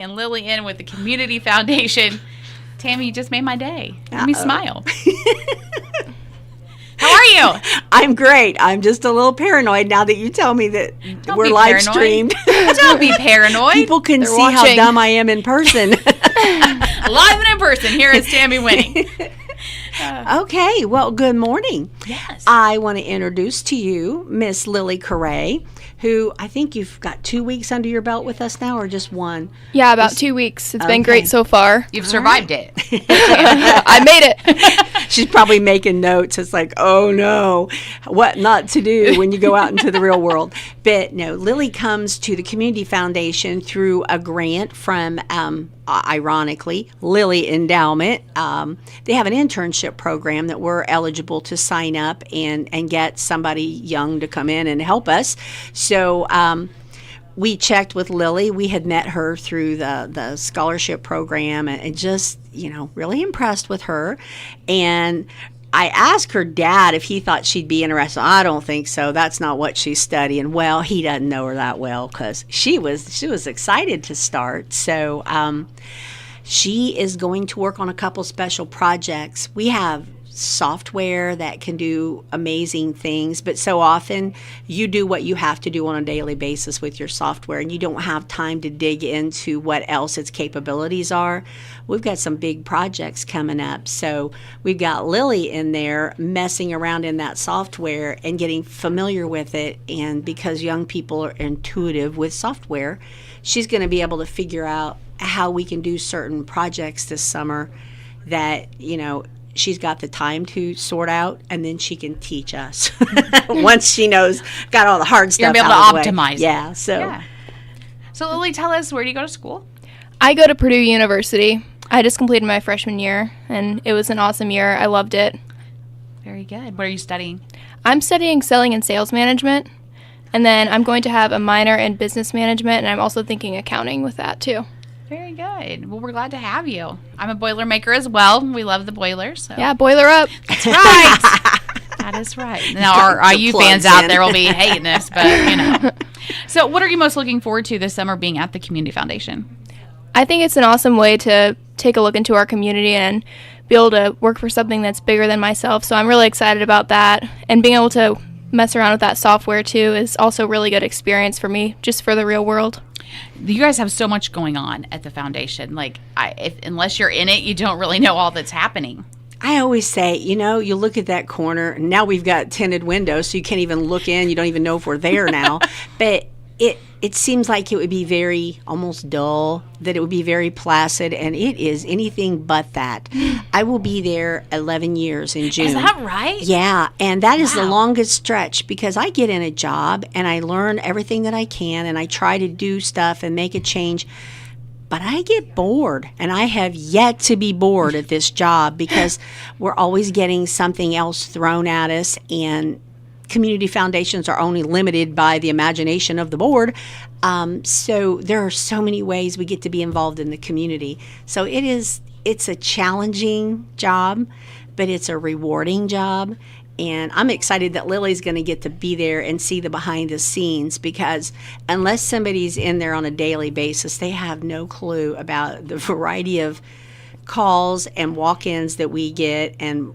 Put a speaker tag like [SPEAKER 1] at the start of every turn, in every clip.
[SPEAKER 1] And Lily in with the Community Foundation. Tammy, you just made my day. Made me smile. How are you?
[SPEAKER 2] I'm great. I'm just a little paranoid now that you tell me that we're live streamed.
[SPEAKER 1] Don't be paranoid.
[SPEAKER 2] People can see how dumb I am in person.
[SPEAKER 1] Live and in person. Here is Tammy Winning.
[SPEAKER 2] Okay. Well, good morning.
[SPEAKER 1] Yes.
[SPEAKER 2] I want to introduce to you Miss Lily Correa, who I think you've got 2 weeks under your belt with us now, or just one?
[SPEAKER 3] Yeah, about 2 weeks. It's been great so far.
[SPEAKER 1] You've survived it.
[SPEAKER 3] I made it.
[SPEAKER 2] She's probably making notes. It's like, oh no, what not to do when you go out into the real world. But no, Lily comes to the Community Foundation through a grant from, ironically, Lilly Endowment. They have an internship program that we're eligible to sign up and get somebody young to come in and help us. So we checked with Lily. We had met her through the scholarship program and just, really impressed with her. And I asked her dad if he thought she'd be interested. I don't think so. That's not what she's studying. Well, he doesn't know her that well because she was excited to start. So she is going to work on a couple special projects. We have software that can do amazing things, but so often you do what you have to do on a daily basis with your software and you don't have time to dig into what else its capabilities are. We've got some big projects coming up, so we've got Lily in there messing around in that software and getting familiar with it. And because young people are intuitive with software, she's going to be able to figure out how we can do certain projects this summer that she's got the time to sort out, and then she can teach us once she got all the hard stuff.
[SPEAKER 1] You're
[SPEAKER 2] out
[SPEAKER 1] able to optimize.
[SPEAKER 2] Yeah.
[SPEAKER 1] So Lily, tell us, where do you go to school?
[SPEAKER 3] I go to Purdue University. I just completed my freshman year, and it was an awesome year. I loved it.
[SPEAKER 1] Very good. What are you studying?
[SPEAKER 3] I'm studying selling and sales management, and then I'm going to have a minor in business management, and I'm also thinking accounting with that too.
[SPEAKER 1] Very good. Well, we're glad to have you. I'm a Boilermaker as well. We love the boilers. So.
[SPEAKER 3] Yeah, boiler up.
[SPEAKER 1] That's right. That is right. Now, our IU fans out there will be hating us, but So what are you most looking forward to this summer being at the Community Foundation?
[SPEAKER 3] I think it's an awesome way to take a look into our community and be able to work for something that's bigger than myself. So I'm really excited about that. And being able to mess around with that software too is also a really good experience for me, just for the real world.
[SPEAKER 1] You guys have so much going on at the foundation. Unless you're in it, you don't really know all that's happening.
[SPEAKER 2] I always say, you look at that corner, and now we've got tinted windows, so you can't even look in. You don't even know if we're there now. But it seems like it would be very almost dull, that it would be very placid, and it is anything but that. I will be there 11 years in June.
[SPEAKER 1] Is that right?
[SPEAKER 2] Yeah, and that is the longest stretch because I get in a job and I learn everything that I can and I try to do stuff and make a change. But I get bored, and I have yet to be bored at this job because we're always getting something else thrown at us, and community foundations are only limited by the imagination of the board. So there are so many ways we get to be involved in the community. So it's a challenging job, but it's a rewarding job. And I'm excited that Lily's going to get to be there and see the behind the scenes, because unless somebody's in there on a daily basis, they have no clue about the variety of calls and walk-ins that we get, and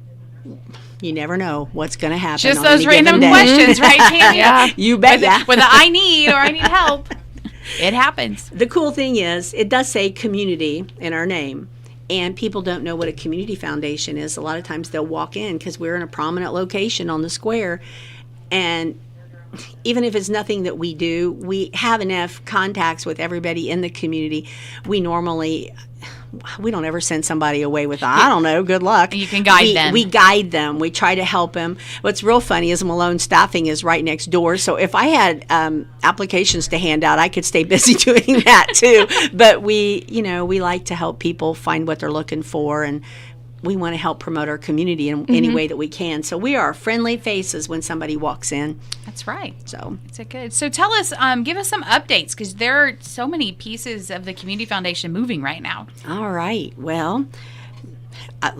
[SPEAKER 2] you never know what's going to happen.
[SPEAKER 1] Just
[SPEAKER 2] on
[SPEAKER 1] those
[SPEAKER 2] any
[SPEAKER 1] random
[SPEAKER 2] given day.
[SPEAKER 1] questions, right, Tammy?
[SPEAKER 3] Yeah.
[SPEAKER 2] You bet.
[SPEAKER 1] With the I need or I need help. It happens.
[SPEAKER 2] The cool thing is, it does say community in our name. And people don't know what a community foundation is. A lot of times they'll walk in because we're in a prominent location on the square. And even if it's nothing that we do, we have enough contacts with everybody in the community. We don't ever send somebody away with, I don't know, good luck.
[SPEAKER 1] You can guide them.
[SPEAKER 2] We guide them. We try to help them. What's real funny is Malone Staffing is right next door. So if I had applications to hand out, I could stay busy doing that too. But we like to help people find what they're looking for, and we want to help promote our community in any way that we can. So we are friendly faces when somebody walks in.
[SPEAKER 1] That's right.
[SPEAKER 2] So
[SPEAKER 1] it's good. So tell us, give us some updates, because there are so many pieces of the Community Foundation moving right now.
[SPEAKER 2] All right. Well,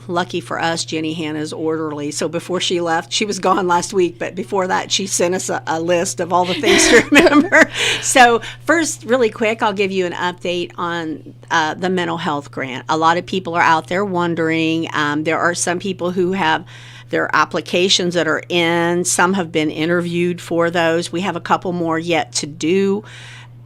[SPEAKER 2] Lucky for us, Jenny Hannah's orderly. So before she left, she was gone last week, but before that, she sent us a list of all the things to remember. So first, really quick, I'll give you an update on the mental health grant. A lot of people are out there wondering. There are some people who have their applications that are in. Some have been interviewed for those. We have a couple more yet to do.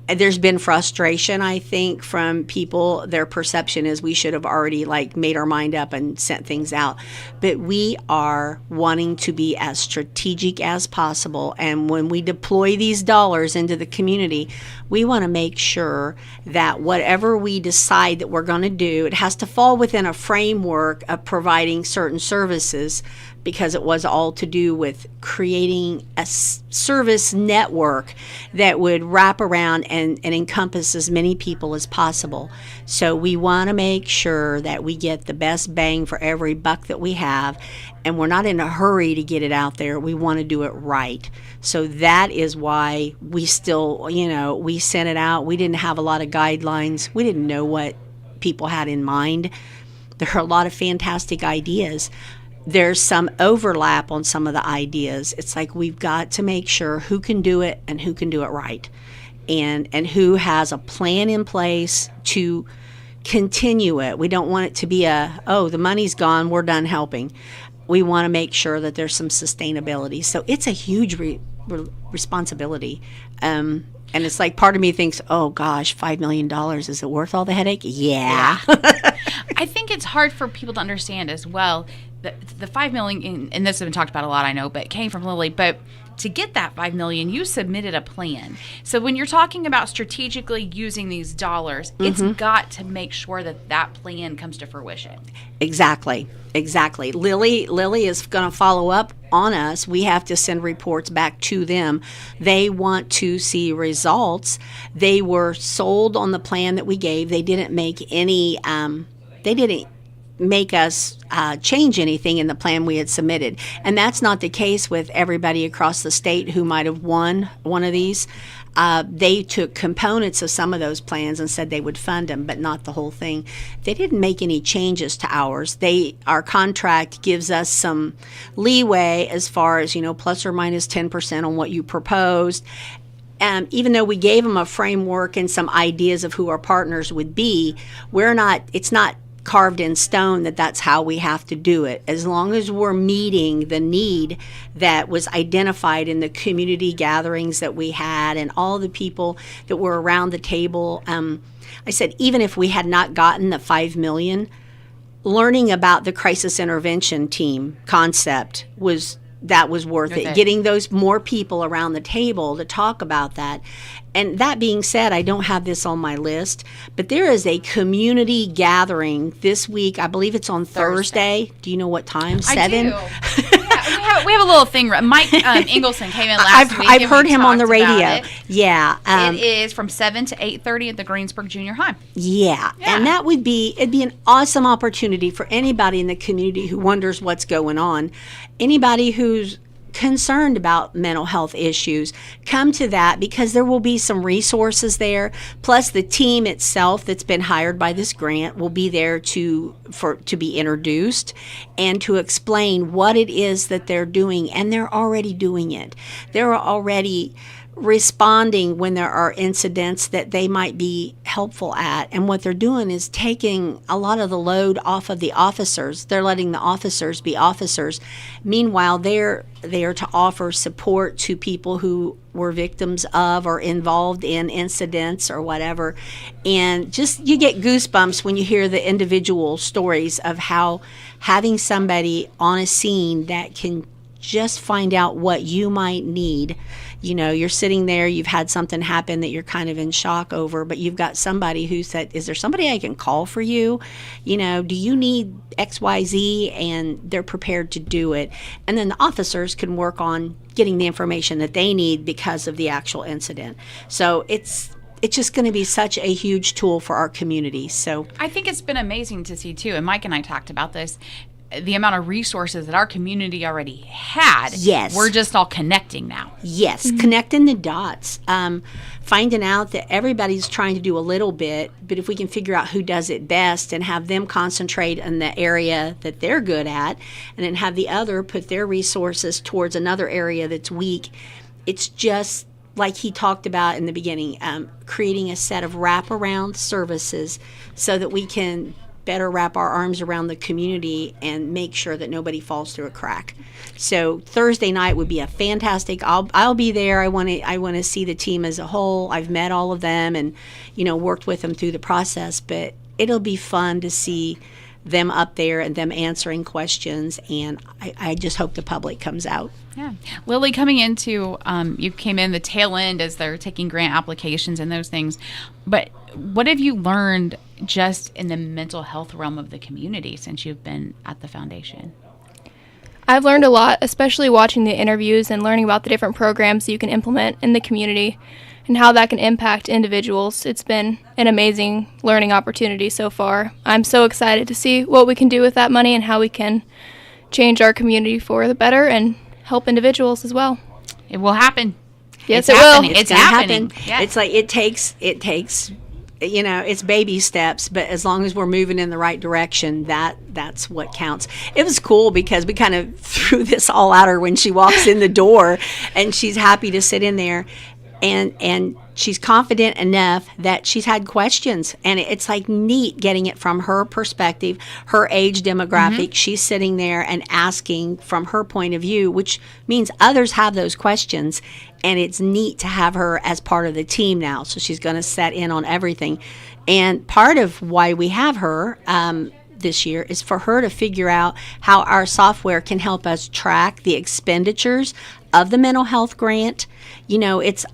[SPEAKER 2] There's been frustration, I think, from people. Their perception is we should have already made our mind up and sent things out. But we are wanting to be as strategic as possible. And when we deploy these dollars into the community, we want to make sure that whatever we decide that we're going to do, it has to fall within a framework of providing certain services, because it was all to do with creating a service network that would wrap around and encompass as many people as possible. So we want to make sure that we get the best bang for every buck that we have, and we're not in a hurry to get it out there. We want to do it right. So that is why we still, we sent it out. We didn't have a lot of guidelines. We didn't know what people had in mind. There are a lot of fantastic ideas. There's some overlap on some of the ideas. It's like we've got to make sure who can do it and who can do it right, and who has a plan in place to continue it. We don't want it to be the money's gone, we're done helping. We want to make sure that there's some sustainability. So it's a huge responsibility. And it's like part of me thinks, oh gosh, $5 million, is it worth all the headache? Yeah.
[SPEAKER 1] I think it's hard for people to understand as well. The $5 million, and this has been talked about a lot, I know, but it came from Lily. But to get that $5 million, you submitted a plan. So when you're talking about strategically using these dollars, it's got to make sure that plan comes to fruition.
[SPEAKER 2] Exactly. Lily is going to follow up on us. We have to send reports back to them. They want to see results. They were sold on the plan that we gave. They didn't make any. They didn't make us change anything in the plan we had submitted. And that's not the case with everybody across the state who might have won one of these. They took components of some of those plans and said they would fund them, but not the whole thing. They didn't make any changes to ours. Our contract gives us some leeway as far as, plus or minus 10% on what you proposed. Even though we gave them a framework and some ideas of who our partners would be, it's not carved in stone that that's how we have to do it. As long as we're meeting the need that was identified in the community gatherings that we had and all the people that were around the table. I said, even if we had not gotten the $5 million, learning about the crisis intervention team concept was worth it. Getting those more people around the table to talk about that. And that being said, I don't have this on my list, but there is a community gathering this week. I believe it's on Thursday. Do you know what time? 7?
[SPEAKER 1] I do. We have a little thing. Mike Ingleson came in last week.
[SPEAKER 2] I've heard him on the radio. Yeah.
[SPEAKER 1] It is from 7 to 8:30 at the Greensburg Junior High.
[SPEAKER 2] Yeah. And it'd be an awesome opportunity for anybody in the community who wonders what's going on. Anybody who's concerned about mental health issues, come to that, because there will be some resources there. Plus the team itself that's been hired by this grant will be there to be introduced and to explain what it is that they're doing. And they're already doing it. They're already responding when there are incidents that they might be helpful at. And what they're doing is taking a lot of the load off of the officers. They're letting the officers be officers. Meanwhile, they're there to offer support to people who were victims of or involved in incidents or whatever. And just you get goosebumps when you hear the individual stories of how having somebody on a scene that can just find out what you might need. You're sitting there, you've had something happen that you're kind of in shock over, but you've got somebody who said, is there somebody I can call for you? Do you need XYZ? And they're prepared to do it. And then the officers can work on getting the information that they need because of the actual incident. So it's just going to be such a huge tool for our community. So
[SPEAKER 1] I think it's been amazing to see too, and Mike and I talked about this. the amount of resources that our community already had.
[SPEAKER 2] Yes.
[SPEAKER 1] We're just all connecting now.
[SPEAKER 2] Yes, connecting the dots, finding out that everybody's trying to do a little bit, but if we can figure out who does it best and have them concentrate in the area that they're good at, and then have the other put their resources towards another area that's weak, it's just like he talked about in the beginning, creating a set of wraparound services so that we can better wrap our arms around the community and make sure that nobody falls through a crack. So Thursday night would be a fantastic. I'll be there. I want to see the team as a whole. I've met all of them and worked with them through the process, but it'll be fun to see them up there and them answering questions, and I just hope the public comes out.
[SPEAKER 1] Yeah. Lily, coming into, you came in the tail end as they're taking grant applications and those things, but what have you learned just in the mental health realm of the community since you've been at the foundation?
[SPEAKER 3] I've learned a lot, especially watching the interviews and learning about the different programs you can implement in the community and how that can impact individuals. It's been an amazing learning opportunity so far. I'm so excited to see what we can do with that money and how we can change our community for the better and help individuals as well.
[SPEAKER 1] It will happen.
[SPEAKER 3] Yes,
[SPEAKER 1] it's
[SPEAKER 3] it
[SPEAKER 1] happening.
[SPEAKER 3] will.
[SPEAKER 1] It's happening.
[SPEAKER 2] Happen.
[SPEAKER 1] Yeah.
[SPEAKER 2] It's like it takes it's baby steps, but as long as we're moving in the right direction, that's what counts. It was cool because we kind of threw this all at her when she walks in the door, and she's happy to sit in there, and she's confident enough that she's had questions, and it's like neat getting it from her perspective, her age demographic. She's sitting there and asking from her point of view, which means others have those questions, and it's neat to have her as part of the team now. So she's going to set in on everything, and part of why we have her this year is for her to figure out how our software can help us track the expenditures of the mental health grant. It's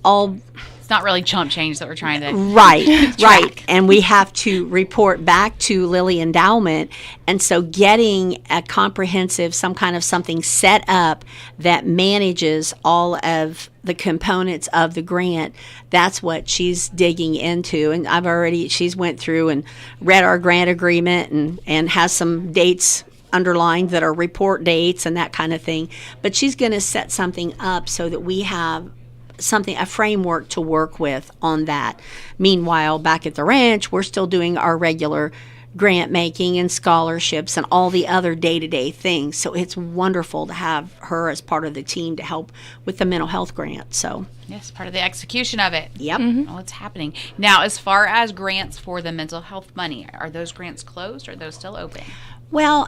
[SPEAKER 1] not really chump change that we're trying to
[SPEAKER 2] right. And we have to report back to Lilly Endowment. And so getting a comprehensive, some kind of something set up that manages all of the components of the grant, that's what she's digging into. And she's went through and read our grant agreement and has some dates underlined that are report dates and that kind of thing. But she's going to set something up so that we have a framework to work with on that. Meanwhile, back at the ranch, we're still doing our regular grant making and scholarships and all the other day-to-day things. So it's wonderful to have her as part of the team to help with the mental health grant. So
[SPEAKER 1] yes, part of the execution of it.
[SPEAKER 2] Yep.
[SPEAKER 1] Well, it's happening. Now, as far as grants for the mental health money, are those grants closed or are those still open?
[SPEAKER 2] Well,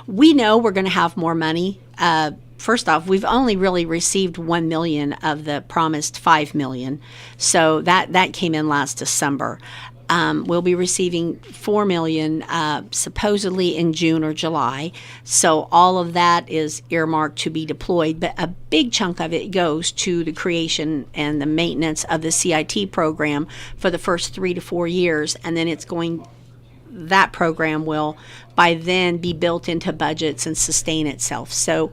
[SPEAKER 2] we know we're going to have more money. First off, we've only really received $1 million of the promised $5 million. So that came in last December. We'll be receiving $4 million supposedly in June or July. So all of that is earmarked to be deployed. But a big chunk of it goes to the creation and the maintenance of the CIT program for the first 3 to 4 years. And then that program will by then be built into budgets and sustain itself. So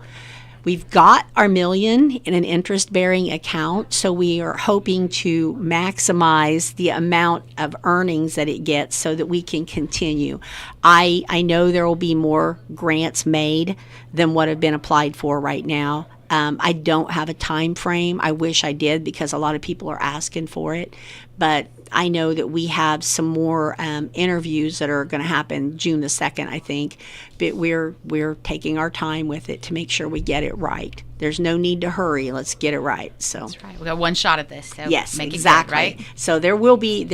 [SPEAKER 2] we've got our $1 million in an interest-bearing account, so we are hoping to maximize the amount of earnings that it gets so that we can continue. I know there will be more grants made than what have been applied for right now. I don't have a time frame. I wish I did because a lot of people are asking for it, but I know that we have some more interviews that are going to happen June the 2nd, I think, but we're taking our time with it to make sure we get it right. There's no need to hurry. Let's get it right. So
[SPEAKER 1] that's right. We got one shot at this. So
[SPEAKER 2] yes,
[SPEAKER 1] make
[SPEAKER 2] exactly.
[SPEAKER 1] It good, right?
[SPEAKER 2] So there will be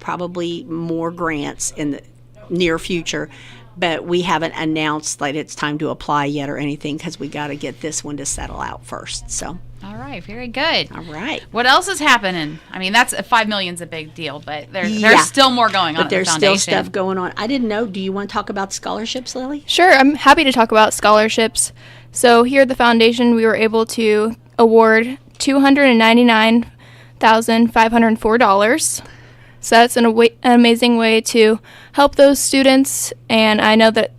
[SPEAKER 2] probably more grants in the near future. But we haven't announced that it's time to apply yet or anything because we got to get this one to settle out first. So.
[SPEAKER 1] All right, very good.
[SPEAKER 2] All right.
[SPEAKER 1] What else is happening? I mean, that's $5 million's a big deal, but there's still more going on.
[SPEAKER 2] But there's still stuff going on. I didn't know. Do you want to talk about scholarships, Lily?
[SPEAKER 3] Sure, I'm happy to talk about scholarships. So here at the foundation, we were able to award $299,504. So that's an amazing way to help those students, and I know that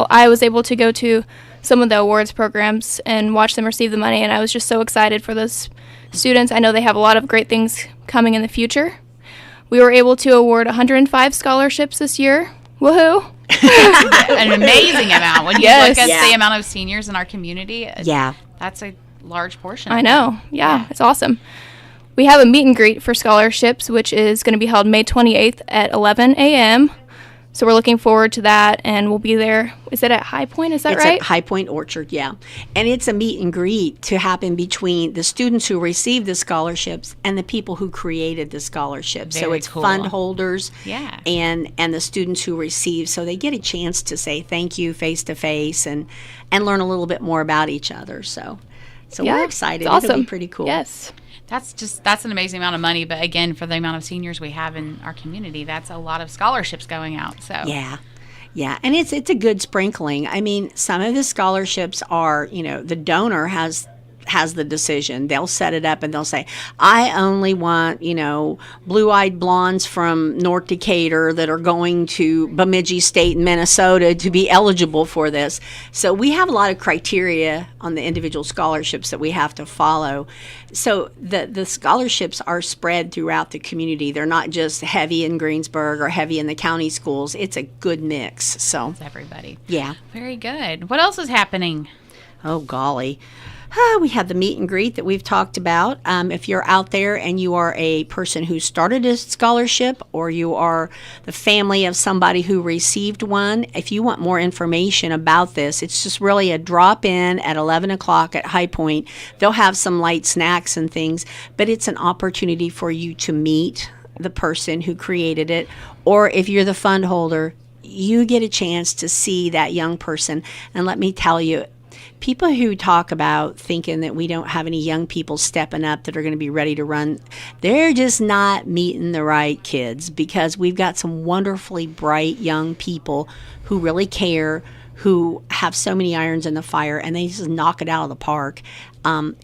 [SPEAKER 3] I was able to go to some of the awards programs and watch them receive the money, and I was just so excited for those students. I know they have a lot of great things coming in the future. We were able to award 105 scholarships this year. Woohoo!
[SPEAKER 1] An amazing amount. When you
[SPEAKER 3] Yes.
[SPEAKER 1] look at
[SPEAKER 2] Yeah.
[SPEAKER 1] the amount of seniors in our community,
[SPEAKER 2] Yeah.
[SPEAKER 1] that's a large portion.
[SPEAKER 3] I know. Yeah, it's awesome. We have a meet and greet for scholarships, which is going to be held May 28th at 11 a.m. So we're looking forward to that, and we'll be there. Is it at High Point? Is that
[SPEAKER 2] It's
[SPEAKER 3] right?
[SPEAKER 2] at High Point Orchard, yeah. And it's a meet and greet to happen between the students who received the scholarships and the people who created the scholarships. So
[SPEAKER 1] Very
[SPEAKER 2] it's
[SPEAKER 1] cool.
[SPEAKER 2] fund holders
[SPEAKER 1] Yeah.
[SPEAKER 2] and the students who receive. So they get a chance to say thank you face to face and learn a little bit more about each other. So
[SPEAKER 3] Yeah,
[SPEAKER 2] we're excited.
[SPEAKER 3] It's awesome.
[SPEAKER 2] It'll be pretty cool.
[SPEAKER 3] Yes.
[SPEAKER 1] That's an amazing amount of money. But again, for the amount of seniors we have in our community, that's a lot of scholarships going out. So
[SPEAKER 2] Yeah. Yeah, and it's a good sprinkling. I mean, some of the scholarships are, the donor has the decision. They'll set it up and they'll say, I only want, blue-eyed blondes from North Decatur that are going to Bemidji State in Minnesota to be eligible for this. So we have a lot of criteria on the individual scholarships that we have to follow. So the scholarships are spread throughout the community. They're not just heavy in Greensburg or heavy in the county schools. It's a good mix. So,
[SPEAKER 1] it's everybody.
[SPEAKER 2] yeah.
[SPEAKER 1] Very good. What else is happening?
[SPEAKER 2] Oh, golly. We have the meet and greet that we've talked about. If you're out there and you are a person who started a scholarship or you are the family of somebody who received one, if you want more information about this, it's just really a drop in at 11 o'clock at High Point. They'll have some light snacks and things, but it's an opportunity for you to meet the person who created it. Or if you're the fund holder, you get a chance to see that young person. And let me tell you, people who talk about thinking that we don't have any young people stepping up that are going to be ready to run, they're just not meeting the right kids, because we've got some wonderfully bright young people who really care, who have so many irons in the fire, and they just knock it out of the park.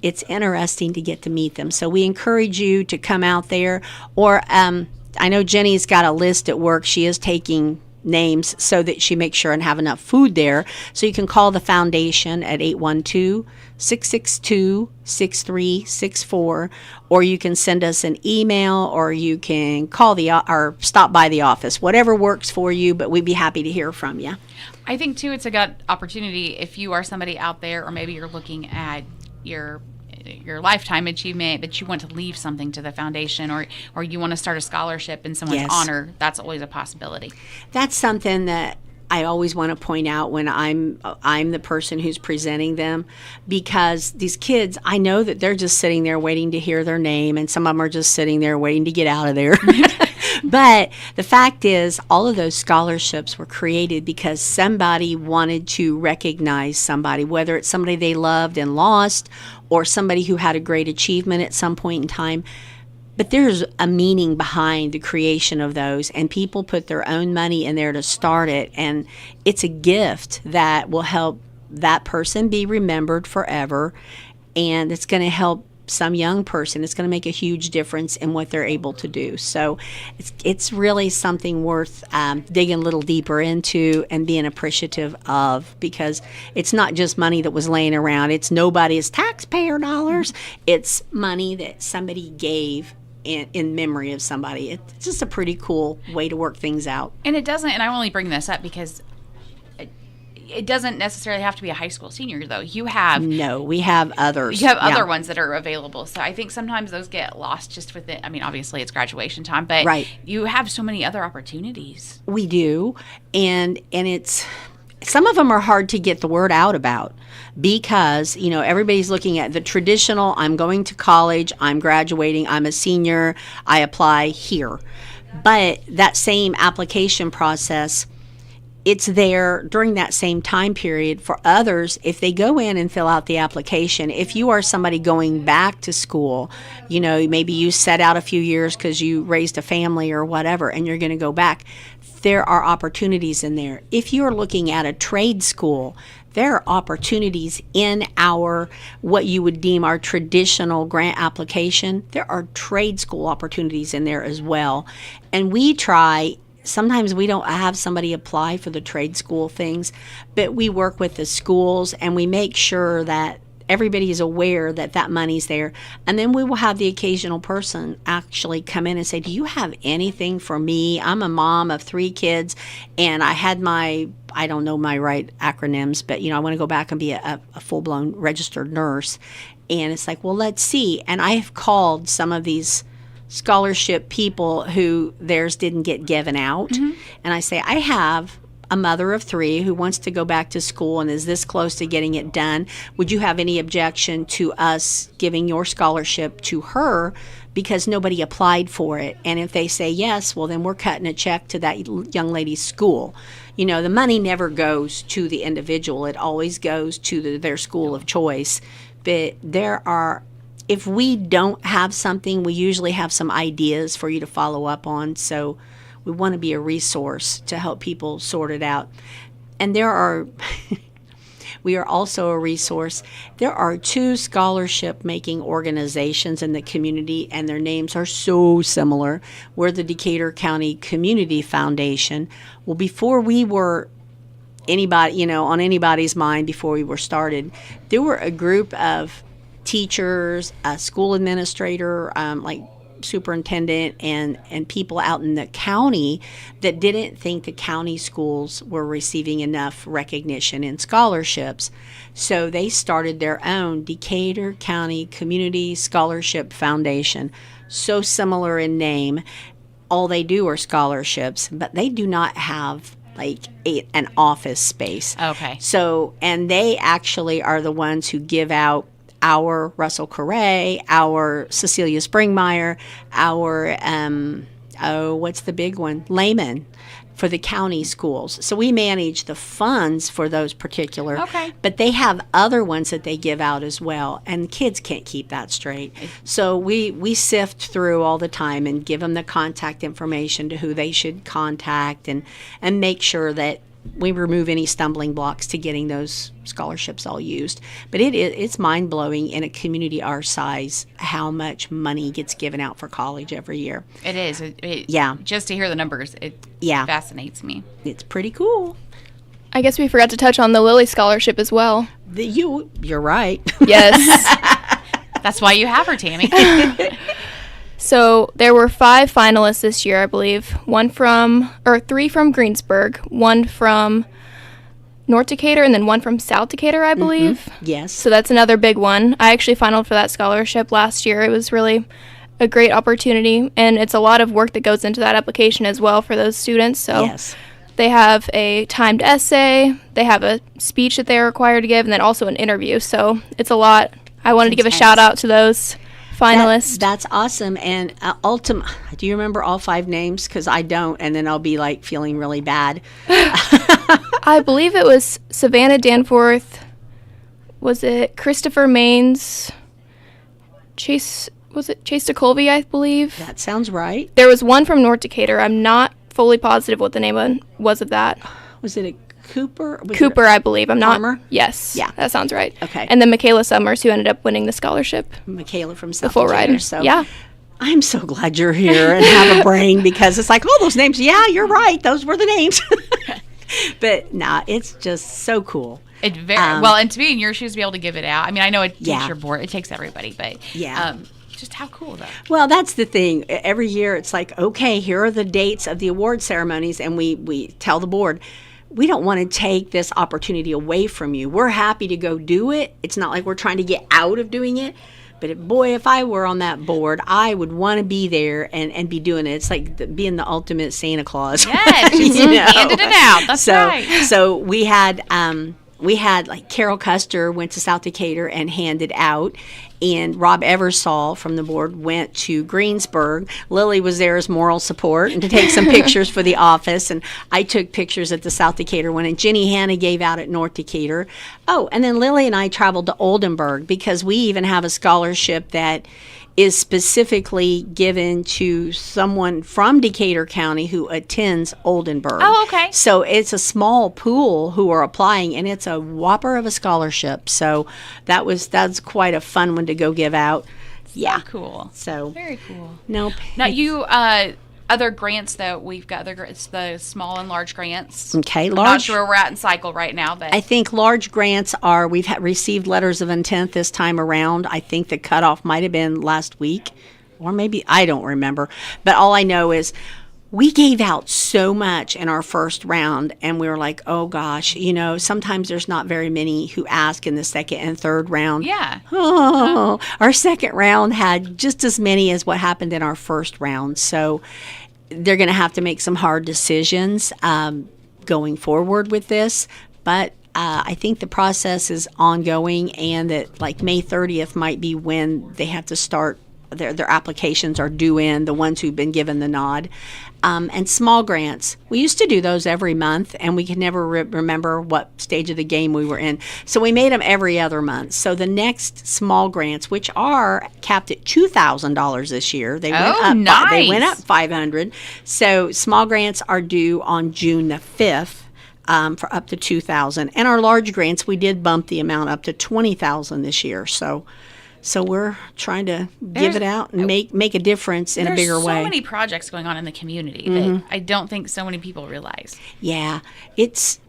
[SPEAKER 2] It's interesting to get to meet them. So we encourage you to come out there. Or I know Jenny's got a list at work. She is taking names so that she makes sure and have enough food there. So you can call the foundation at 812-662-6364, or you can send us an email, or you can call or stop by the office, whatever works for you, but we'd be happy to hear from you.
[SPEAKER 1] I think too, it's a good opportunity if you are somebody out there, or maybe you're looking at your lifetime achievement, but you want to leave something to the foundation, or you want to start a scholarship in someone's
[SPEAKER 2] Yes.
[SPEAKER 1] honor. That's always a possibility.
[SPEAKER 2] That's something that I always want to point out when I'm the person who's presenting them, because these kids, I know that they're just sitting there waiting to hear their name, and some of them are just sitting there waiting to get out of there. But the fact is, all of those scholarships were created because somebody wanted to recognize somebody, whether it's somebody they loved and lost, or somebody who had a great achievement at some point in time. But there's a meaning behind the creation of those, and people put their own money in there to start it, and it's a gift that will help that person be remembered forever, and it's going to help some young person. It's going to make a huge difference in what they're able to do. So it's really something worth digging a little deeper into and being appreciative of, because it's not just money that was laying around. It's nobody's taxpayer dollars. It's money that somebody gave in memory of somebody. It's just a pretty cool way to work things out.
[SPEAKER 1] And it doesn't, and I only bring this up because it doesn't necessarily have to be a high school senior, though.
[SPEAKER 2] No, we have others.
[SPEAKER 1] You have
[SPEAKER 2] Yeah.
[SPEAKER 1] other ones that are available. So I think sometimes those get lost just with it. I mean, obviously it's graduation time, but
[SPEAKER 2] Right.
[SPEAKER 1] you have so many other opportunities.
[SPEAKER 2] We do, and it's some of them are hard to get the word out about, because everybody's looking at the traditional, I'm going to college, I'm graduating, I'm a senior, I apply here. But that same application process, it's there during that same time period for others. If they go in and fill out the application, if you are somebody going back to school, maybe you set out a few years because you raised a family or whatever, and you're going to go back, there are opportunities in there. If you're looking at a trade school, there are opportunities in what you would deem our traditional grant application. There are trade school opportunities in there as well. And sometimes we don't have somebody apply for the trade school things, but we work with the schools and we make sure that everybody is aware that that money's there. And then we will have the occasional person actually come in and say, do you have anything for me? I'm a mom of 3 kids, and I had I don't know my right acronyms, but, I want to go back and be a full-blown registered nurse. And it's like, well, let's see. And I have called some of these scholarship people who theirs didn't get given out. And I say, I have a mother of 3 who wants to go back to school and is this close to getting it done. Would you have any objection to us giving your scholarship to her because nobody applied for it? And if they say yes, well, then we're cutting a check to that young lady's school. The money never goes to the individual. It always goes to their school of choice. But if we don't have something, we usually have some ideas for you to follow up on. So we want to be a resource to help people sort it out. And we are also a resource. There are 2 scholarship-making organizations in the community, and their names are so similar. We're the Decatur County Community Foundation. Well, before we were anybody, on anybody's mind, before we were started, there were a group of teachers, a school administrator, like superintendent and people out in the county that didn't think the county schools were receiving enough recognition in scholarships. So they started their own Decatur County Community Scholarship Foundation. So similar in name. All they do are scholarships, but they do not have an office space.
[SPEAKER 1] Okay.
[SPEAKER 2] So, and they actually are the ones who give out our Russell Correa, our Cecilia Springmeyer, our, what's the big one? Layman for the county schools. So we manage the funds for those particular.
[SPEAKER 1] Okay.
[SPEAKER 2] But they have other ones that they give out as well. And kids can't keep that straight. So we sift through all the time and give them the contact information to who they should contact and make sure that we remove any stumbling blocks to getting those scholarships all used. But it's mind-blowing in a community our size how much money gets given out for college every year.
[SPEAKER 1] It is.
[SPEAKER 2] Yeah.
[SPEAKER 1] Just to hear the numbers, it fascinates me.
[SPEAKER 2] It's pretty cool.
[SPEAKER 3] I guess we forgot to touch on the Lilly Scholarship as well.
[SPEAKER 2] You're right.
[SPEAKER 3] Yes.
[SPEAKER 1] That's why you have her, Tammy.
[SPEAKER 3] So there were 5 finalists this year, I believe. 3 from Greensburg, 1 from North Decatur, and then 1 from South Decatur, I believe.
[SPEAKER 2] Mm-hmm. Yes.
[SPEAKER 3] So that's another big one. I actually finaled for that scholarship last year. It was really a great opportunity, and it's a lot of work that goes into that application as well for those students. So
[SPEAKER 2] yes.
[SPEAKER 3] They have a timed essay, they have a speech that they're required to give, and then also an interview. So it's a lot. I wanted to give a shout out to those finalists.
[SPEAKER 2] That's awesome. And do you remember all 5 names? Because I don't, and then I'll be feeling really bad.
[SPEAKER 3] I believe it was Savannah Danforth. Was it Christopher Maines? Chase DeColvey, I believe?
[SPEAKER 2] That sounds right.
[SPEAKER 3] There was 1 from North Decatur. I'm not fully positive what the name was of that.
[SPEAKER 2] Was it a Cooper?
[SPEAKER 3] Cooper, I believe. I'm not.
[SPEAKER 2] Farmer?
[SPEAKER 3] Yes.
[SPEAKER 2] Yeah.
[SPEAKER 3] That sounds right.
[SPEAKER 2] Okay.
[SPEAKER 3] And then Michaela Summers, who ended up winning the scholarship.
[SPEAKER 2] Michaela from South
[SPEAKER 3] full
[SPEAKER 2] Decatur.
[SPEAKER 3] rider.
[SPEAKER 2] So
[SPEAKER 3] Yeah.
[SPEAKER 2] I'm so glad you're here and have a brain because it's like, oh, those names. Yeah, you're right. Those were the names. But it's just so cool.
[SPEAKER 1] It well, and to be in your shoes, to be able to give it out. I mean, I know it takes
[SPEAKER 2] Yeah.
[SPEAKER 1] your board. It takes everybody, but just how cool, though.
[SPEAKER 2] Well, that's the thing. Every year it's like, okay, here are the dates of the award ceremonies, and we tell the board, we don't want to take this opportunity away from you. We're happy to go do it. It's not like we're trying to get out of doing it. But if I were on that board, I would want to be there and be doing it. It's like being the ultimate Santa Claus.
[SPEAKER 1] Yes, just handed it out. That's right.
[SPEAKER 2] So we had like Carol Custer went to South Decatur and handed out, and Rob Eversole from the board went to Greensburg. Lily was there as moral support and to take some pictures for the office, and I took pictures at the South Decatur one, and Jenny Hanna gave out at North Decatur. Oh, and then Lily and I traveled to Oldenburg because we even have a scholarship that is specifically given to someone from Decatur County who attends Oldenburg.
[SPEAKER 1] Oh, okay.
[SPEAKER 2] So it's a small pool who are applying, and it's a whopper of a scholarship. So that's quite a fun one to go give out. Yeah.
[SPEAKER 1] Cool.
[SPEAKER 2] So
[SPEAKER 1] very cool.
[SPEAKER 2] Nope.
[SPEAKER 1] Now you Other grants, though, we've got it's the small and large grants.
[SPEAKER 2] Okay,
[SPEAKER 1] I'm not
[SPEAKER 2] large.
[SPEAKER 1] sure where we're at in cycle right now, but
[SPEAKER 2] I think large grants are, we've received letters of intent this time around. I think the cutoff might have been last week, or maybe, I don't remember. But all I know is we gave out so much in our first round, and we were like, oh gosh, sometimes there's not very many who ask in the second and third round.
[SPEAKER 1] yeah.
[SPEAKER 2] Oh, our second round had just as many as what happened in our first round. So they're going to have to make some hard decisions going forward with this. But I think the process is ongoing, and that like May 30th might be when they have to start. Their applications are due in, the ones who've been given the nod. And small grants, we used to do those every month, and we could never remember what stage of the game we were in. So we made them every other month. So the next small grants, which are capped at $2,000 this year, they went up.
[SPEAKER 1] Nice.
[SPEAKER 2] They went up $500. So small grants are due on June the 5th. For up to $2,000, and our large grants, we did bump the amount up to $20,000 this year. So we're trying to give it out and make a difference in a bigger way.
[SPEAKER 1] There's so many projects going on in the community that I don't think so many people realize.
[SPEAKER 2] Yeah, it's,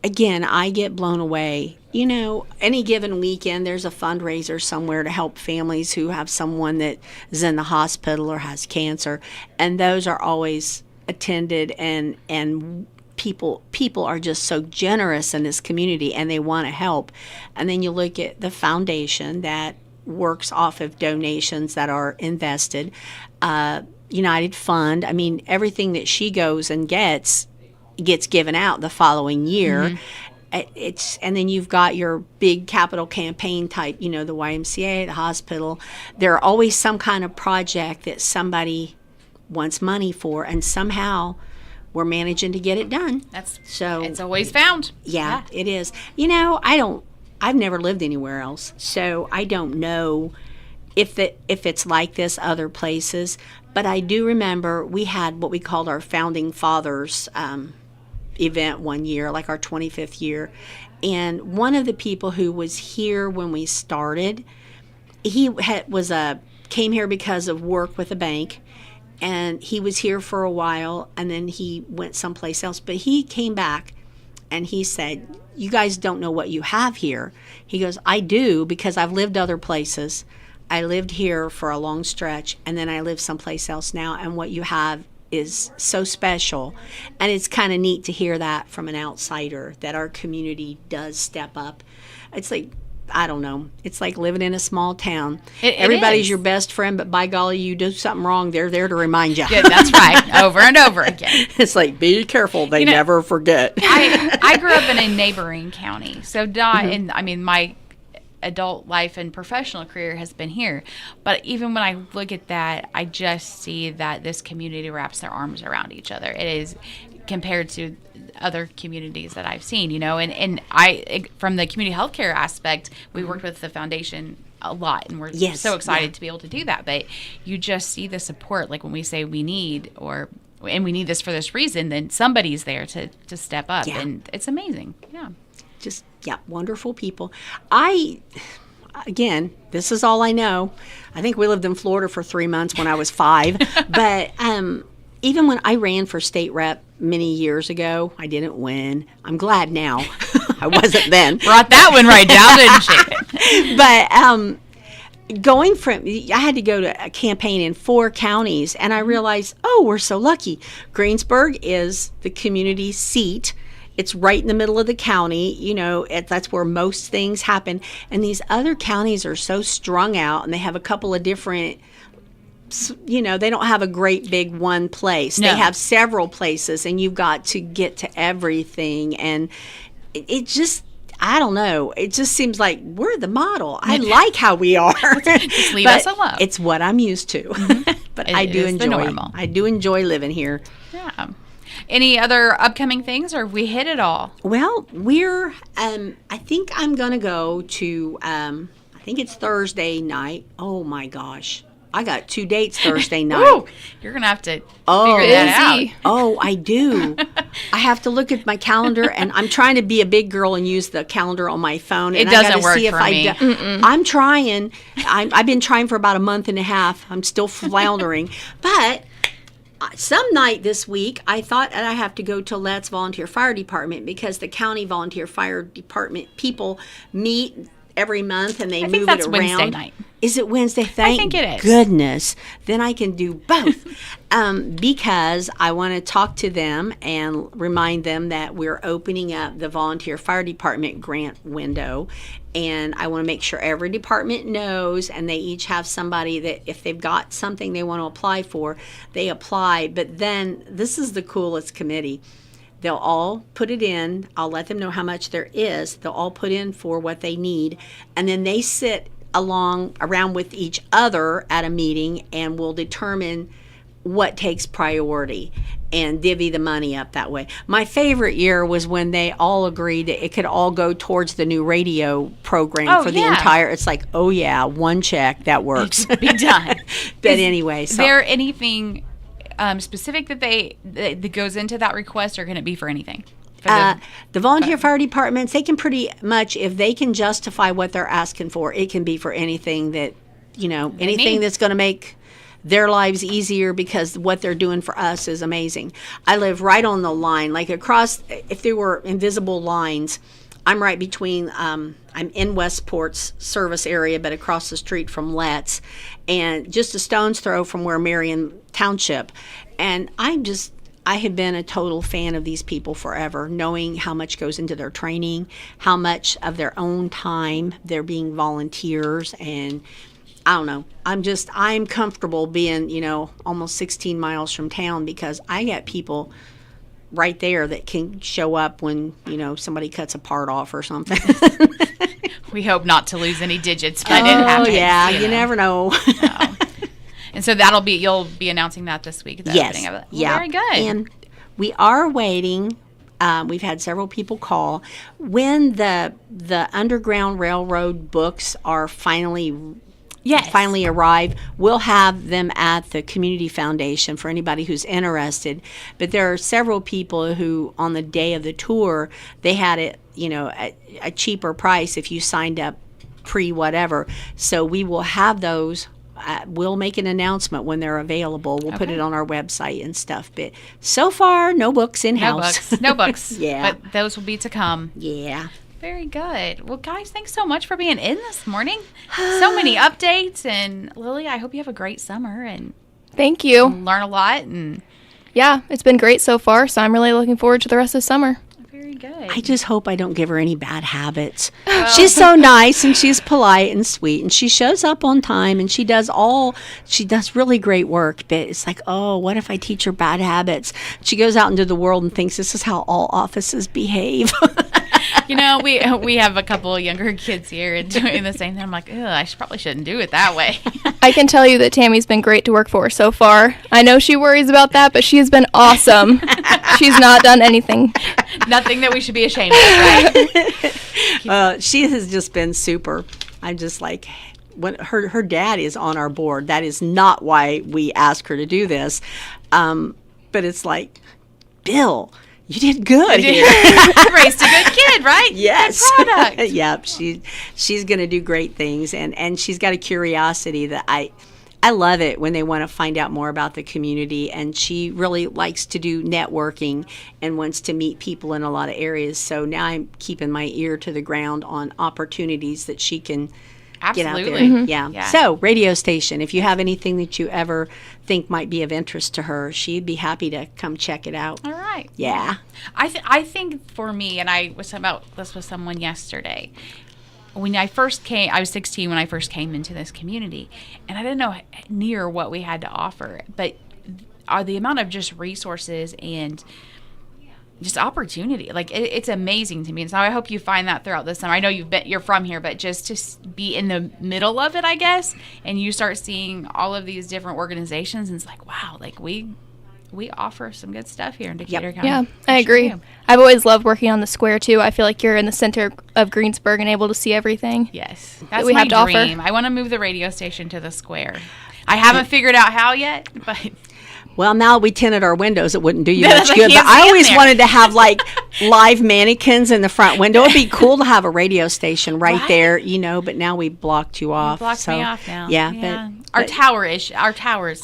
[SPEAKER 2] again, I get blown away. Any given weekend, there's a fundraiser somewhere to help families who have someone that is in the hospital or has cancer, and those are always attended, and people are just so generous in this community, and they want to help. And then you look at the foundation that works off of donations that are invested. United Fund, I mean, everything that she goes and gets given out the following year. And then you've got your big capital campaign type, the YMCA, the hospital. There are always some kind of project that somebody wants money for, and somehow we're managing to get it done.
[SPEAKER 1] It's always found.
[SPEAKER 2] Yeah, it is. I've never lived anywhere else, so I don't know if it's like this other places. But I do remember we had what we called our Founding Fathers event one year, like our 25th year. And one of the people who was here when we started, he came here because of work with a bank. And he was here for a while, and then he went someplace else. But he came back, and he said, you guys don't know what you have here. He goes, I do, because I've lived other places. I lived here for a long stretch, and then I live someplace else now, and what you have is so special. And it's kind of neat to hear that from an outsider, that our community does step up. It's like, I don't know. It's like living in a small town. Everybody's your best friend, but by golly, you do something wrong, they're there to remind you.
[SPEAKER 1] Yeah, that's right. Over and over again.
[SPEAKER 2] It's like, be careful. They never forget.
[SPEAKER 1] I grew up in a neighboring county. So my adult life and professional career has been here. But even when I look at that, I just see that this community wraps their arms around each other. It is compared to other communities that I've seen, and from the community healthcare aspect, we worked with the foundation a lot, and we're so excited to be able to do that. But you just see the support, like when we say we need we need this for this reason, then somebody's there to step up, and it's amazing.
[SPEAKER 2] Wonderful people. Again, this is all I know. I think we lived in Florida for 3 months when I was 5, but even when I ran for state rep many years ago, I didn't win. I'm glad now. I wasn't then.
[SPEAKER 1] Brought that one right down, didn't she?
[SPEAKER 2] But I had to go to a campaign in 4 counties, and I realized, we're so lucky. Greensburg is the community seat. It's right in the middle of the county. That's where most things happen. And these other counties are so strung out, and they have a couple of different, they don't have a great big one place. No. They have several places, and you've got to get to everything. And it just, I don't know. It just seems like we're the model. I like how we are.
[SPEAKER 1] Just leave us alone.
[SPEAKER 2] It's what I'm used to. But I do enjoy living here.
[SPEAKER 1] Yeah. Any other upcoming things, or have we hit it all?
[SPEAKER 2] Well, we're, I think I'm going to go to, I think it's Thursday night. Oh my gosh. I got 2 dates Thursday night.
[SPEAKER 1] Ooh, you're going to have to figure that out.
[SPEAKER 2] Oh, I do. I have to look at my calendar, and I'm trying to be a big girl and use the calendar on my phone. And
[SPEAKER 1] it doesn't work for me.
[SPEAKER 2] I'm trying. I've been trying for about a month and a half. I'm still floundering. But some night this week, I thought that I have to go to Let's Volunteer Fire Department because the county volunteer fire department people meet every month and they move
[SPEAKER 1] that's
[SPEAKER 2] it around.
[SPEAKER 1] Wednesday night.
[SPEAKER 2] Is it Wednesday? Thank
[SPEAKER 1] think it is.
[SPEAKER 2] goodness. Then I can do both because I want to talk to them and remind them that we're opening up the volunteer fire department grant window. And I want to make sure every department knows, and they each have somebody that if they've got something they want to apply for, they apply. But then this is the coolest committee. They'll all put it in. I'll let them know how much there is. They'll all put in for what they need. And then they sit around with each other at a meeting and will determine what takes priority and divvy the money up that way. My favorite year was when they all agreed that it could all go towards the new radio program for the entire. It's like, oh yeah, one check, that works.
[SPEAKER 1] Be done.
[SPEAKER 2] But anyway,
[SPEAKER 1] is there anything specific that goes into that request, or can it be for anything?
[SPEAKER 2] The volunteer fire departments, they can pretty much, if they can justify what they're asking for, it can be for anything that, anything that's going to make their lives easier, because what they're doing for us is amazing. I live right on the line, like across, if there were invisible lines, I'm right between, I'm in Westport's service area, but across the street from Let's, and just a stone's throw from where Marion Township. And I have been a total fan of these people forever, knowing how much goes into their training, how much of their own time they're being volunteers, and I don't know. I'm comfortable being, almost 16 miles from town, because I got people right there that can show up when, somebody cuts a part off or something.
[SPEAKER 1] We hope not to lose any digits, but it happens.
[SPEAKER 2] Oh, yeah, you never know.
[SPEAKER 1] No. And so you'll be announcing that this week, the opening of it. Well,
[SPEAKER 2] yeah.
[SPEAKER 1] Very good.
[SPEAKER 2] And we are waiting. We've had several people call. When the Underground Railroad books are finally arrive, we'll have them at the Community Foundation for anybody who's interested. But there are several people who, on the day of the tour, they had it, a cheaper price if you signed up pre-whatever. So we will have those. We'll make an announcement when they're available. We'll put it on our website and stuff. But so far, no books in-house.
[SPEAKER 1] No books.
[SPEAKER 2] Yeah.
[SPEAKER 1] But those will be to come.
[SPEAKER 2] Yeah.
[SPEAKER 1] Very good. Well, guys, thanks so much for being in this morning. So many updates. And Lily, I hope you have a great summer and
[SPEAKER 3] thank you.
[SPEAKER 1] Learn a lot. And
[SPEAKER 3] yeah, it's been great so far. So I'm really looking forward to the rest of summer.
[SPEAKER 1] Very good.
[SPEAKER 2] I just hope I don't give her any bad habits. She's so nice and she's polite and sweet and she shows up on time and she does really great work. But it's like, oh, what if I teach her bad habits? She goes out into the world and thinks this is how all offices behave.
[SPEAKER 1] We have a couple of younger kids here and doing the same thing. I'm like, I probably shouldn't do it that way.
[SPEAKER 3] I can tell you that Tammy's been great to work for so far. I know she worries about that, but she has been awesome. She's not done anything.
[SPEAKER 1] Nothing that we should be ashamed of, right?
[SPEAKER 2] She has just been super. I'm just like, when her dad is on our board. That is not why we asked her to do this. But it's like, Bill, you did good here.
[SPEAKER 1] You raised a good kid, right?
[SPEAKER 2] Yes.
[SPEAKER 1] Good product.
[SPEAKER 2] Yep. She's going to do great things, and she's got a curiosity that I love it when they want to find out more about the community, and she really likes to do networking and wants to meet people in a lot of areas. So now I'm keeping my ear to the ground on opportunities that she can get out there.
[SPEAKER 1] Mm-hmm.
[SPEAKER 2] Yeah. So radio station, if you have anything that you ever think might be of interest to her, she'd be happy to come check it out.
[SPEAKER 1] All right.
[SPEAKER 2] Yeah.
[SPEAKER 1] I think for me, and I was talking about this with someone yesterday, when I first came, I was 16 when I first came into this community, and I didn't know near what we had to offer, but the amount of just resources and just opportunity, like it's amazing to me. And so I hope you find that throughout the summer. I know you're from here, but just to be in the middle of it, I guess, and you start seeing all of these different organizations, and it's like, wow, like we offer some good stuff here in Decatur County.
[SPEAKER 3] Yeah, I agree. I've always loved working on the square too. I feel like you're in the center of Greensburg and able to see everything.
[SPEAKER 1] Yes,
[SPEAKER 3] that's we have to
[SPEAKER 1] dream.
[SPEAKER 3] Offer.
[SPEAKER 1] I want to move the radio station to the square. I haven't figured out how yet, but
[SPEAKER 2] well, now we tinted our windows, it wouldn't do you much
[SPEAKER 1] I
[SPEAKER 2] good. But
[SPEAKER 1] can't
[SPEAKER 2] I
[SPEAKER 1] see in
[SPEAKER 2] always
[SPEAKER 1] there.
[SPEAKER 2] wanted to have like live mannequins in the front window. It'd be cool to have a radio station right there, you know, but now we blocked you off.
[SPEAKER 1] You blocked me off now.
[SPEAKER 2] Yeah.
[SPEAKER 1] Our towers,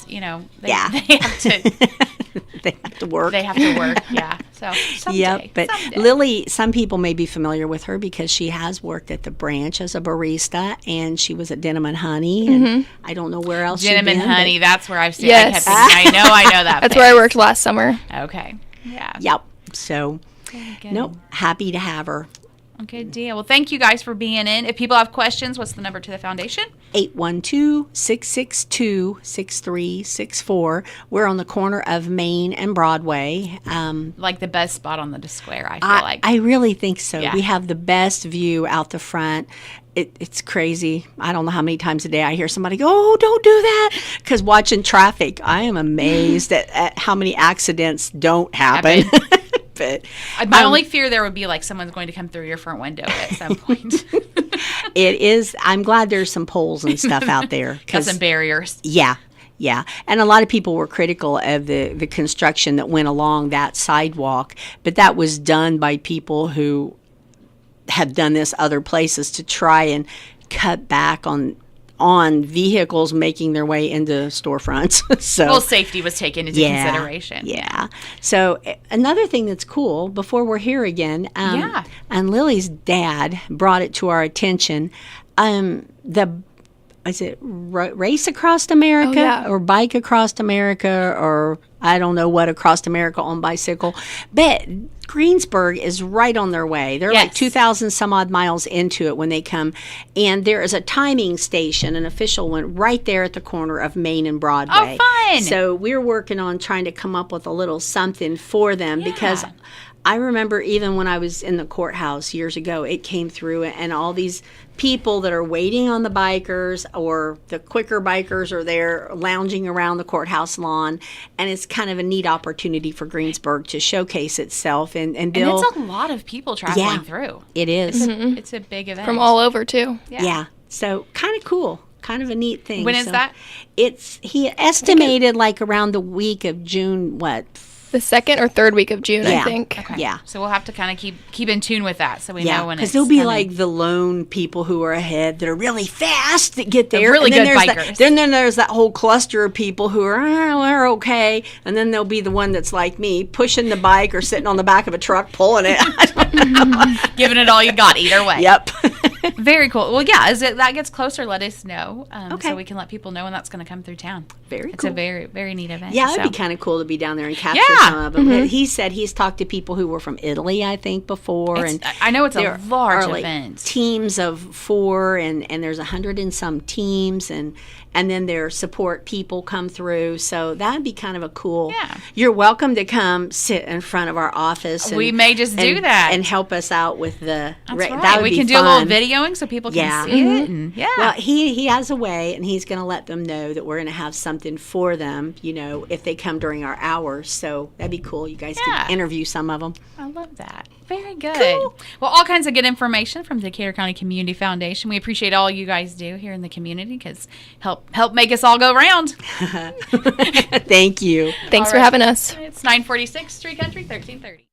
[SPEAKER 1] you know, they have to
[SPEAKER 2] they have to work.
[SPEAKER 1] They have to work, yeah. So someday.
[SPEAKER 2] But
[SPEAKER 1] someday.
[SPEAKER 2] Lily, some people may be familiar with her because she has worked at the branch as a barista, and she was at Denim and Honey, and I don't know where else.
[SPEAKER 1] Denim and Honey, that's where I've seen.
[SPEAKER 3] Yes.
[SPEAKER 1] I know that.
[SPEAKER 3] That's where I worked last summer.
[SPEAKER 1] Okay. Yeah.
[SPEAKER 2] Yep. So,
[SPEAKER 1] Good.
[SPEAKER 2] nope, happy to have her.
[SPEAKER 1] Okay, deal. Well, thank you guys for being in. If people have questions, what's the number to the foundation?
[SPEAKER 2] 812-662-6364. We're on the corner of Main and Broadway.
[SPEAKER 1] Like the best spot on the square, I feel like.
[SPEAKER 2] I really think so.
[SPEAKER 1] Yeah.
[SPEAKER 2] We have the best view out the front. It's crazy. I don't know how many times a day I hear somebody go, "Oh, don't do that." Because watching traffic, I am amazed at how many accidents don't happen. But
[SPEAKER 1] my only fear there would be like someone's going to come through your front window at some point.
[SPEAKER 2] it is. I'm glad there's some poles and stuff out there.
[SPEAKER 1] Got some barriers.
[SPEAKER 2] Yeah. Yeah. And a lot of people were critical of the construction that went along that sidewalk, but that was done by people who have done this other places to try and cut back on vehicles making their way into storefronts. So
[SPEAKER 1] Well, safety was taken into consideration.
[SPEAKER 2] Yeah. So another thing that's cool, before we're here again, and Lily's dad brought it to our attention, Race Across America or Bike Across America or I don't know what across America on bicycle, but Greensburg is right on their way. They're like 2,000 some odd miles into it when they come, and there is a timing station, an official one, right there at the corner of Main and Broadway.
[SPEAKER 1] Oh, fun!
[SPEAKER 2] So we're working on trying to come up with a little something for them because I remember even when I was in the courthouse years ago, it came through and all these people that are waiting on the bikers or the quicker bikers are there lounging around the courthouse lawn, and it's kind of a neat opportunity for Greensburg to showcase itself and Bill.
[SPEAKER 1] And it's a lot of people traveling through.
[SPEAKER 2] It is.
[SPEAKER 1] It's a big event.
[SPEAKER 3] From all over, too.
[SPEAKER 2] Yeah. So kind of cool. Kind of a neat thing.
[SPEAKER 1] When is that?
[SPEAKER 2] He estimated like around the week of June,
[SPEAKER 3] The 2nd or 3rd week of June, I think.
[SPEAKER 1] Okay.
[SPEAKER 2] Yeah.
[SPEAKER 1] So we'll have to kind of keep in tune with that so we know when it's
[SPEAKER 2] because there'll be
[SPEAKER 1] coming.
[SPEAKER 2] like the lone people who are ahead that are really fast that get there.
[SPEAKER 1] really
[SPEAKER 2] and then
[SPEAKER 1] good
[SPEAKER 2] there's
[SPEAKER 1] bikers.
[SPEAKER 2] Then there's that whole cluster of people who are, we're okay. And then there'll be the one that's like me, pushing the bike or sitting on the back of a truck pulling it.
[SPEAKER 1] Giving it all you got either way.
[SPEAKER 2] Yep.
[SPEAKER 1] Very cool. Well, yeah, as that gets closer, let us know
[SPEAKER 2] Okay.
[SPEAKER 1] so we can let people know when that's going to come through town.
[SPEAKER 2] Very
[SPEAKER 1] It's
[SPEAKER 2] cool.
[SPEAKER 1] a very, very neat event.
[SPEAKER 2] Yeah, it'd
[SPEAKER 1] so.
[SPEAKER 2] be kind of cool to be down there and capture
[SPEAKER 1] Yeah.
[SPEAKER 2] some of them. But he said he's talked to people who were from Italy, I think, before.
[SPEAKER 1] It's-
[SPEAKER 2] and
[SPEAKER 1] I know it's a
[SPEAKER 2] there
[SPEAKER 1] large
[SPEAKER 2] are, like,
[SPEAKER 1] event.
[SPEAKER 2] Teams of 4, and there's 100 and some teams, and then their support people come through. So that'd be kind of a cool.
[SPEAKER 1] Yeah.
[SPEAKER 2] You're welcome to come sit in front of our office.
[SPEAKER 1] We may just do that.
[SPEAKER 2] and help us out with the.
[SPEAKER 1] That's right.
[SPEAKER 2] That would
[SPEAKER 1] We
[SPEAKER 2] be
[SPEAKER 1] can do
[SPEAKER 2] fun.
[SPEAKER 1] a little videoing so people can see it. And,
[SPEAKER 2] Well, he has a way, and he's going to let them know that we're going to have something for them, if they come during our hours. So that'd be cool. You guys
[SPEAKER 1] Yeah.
[SPEAKER 2] can interview some of them.
[SPEAKER 1] I love that. Very good.
[SPEAKER 2] Cool.
[SPEAKER 1] Well, all kinds of good information from the Decatur County Community Foundation. We appreciate all you guys do here in the community because help make us all go round.
[SPEAKER 2] Thank you.
[SPEAKER 3] Thanks
[SPEAKER 1] All
[SPEAKER 3] for
[SPEAKER 1] right.
[SPEAKER 3] having us.
[SPEAKER 1] It's 946 Street Country 1330.